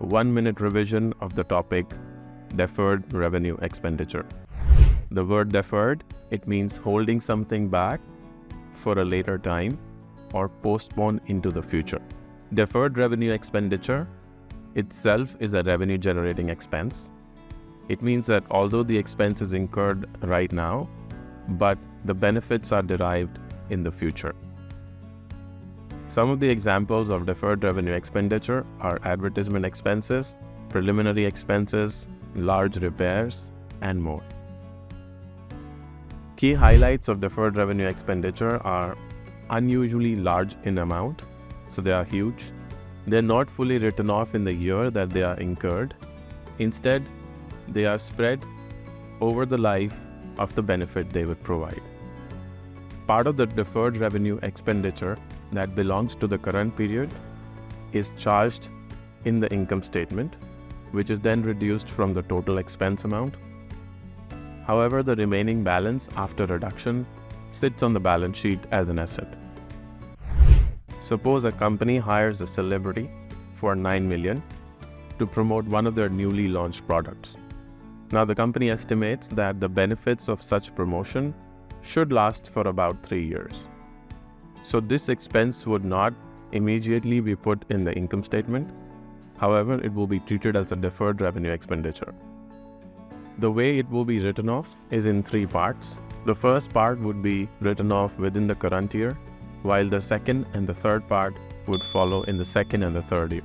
1-minute revision of the topic Deferred Revenue Expenditure. The word deferred, it means holding something back for a later time or postpone into the future. Deferred revenue expenditure itself is a revenue generating expense. It means that although the expense is incurred right now, but the benefits are derived in the future. Some of the examples of deferred revenue expenditure are advertisement expenses, preliminary expenses, large repairs, and more. Key highlights of deferred revenue expenditure are unusually large in amount, so they are huge. They're not fully written off in the year that they are incurred. Instead, they are spread over the life of the benefit they would provide. Part of the deferred revenue expenditure that belongs to the current period is charged in the income statement, which is then reduced from the total expense amount. However, the remaining balance after reduction sits on the balance sheet as an asset. Suppose a company hires a celebrity for $9 million to promote one of their newly launched products. Now, the company estimates that the benefits of such promotion should last for about 3 years. So this expense would not immediately be put in the income statement. However, it will be treated as a deferred revenue expenditure. The way it will be written off is in 3 parts. The first part would be written off within the current year, while the second and the third part would follow in the second and the third year.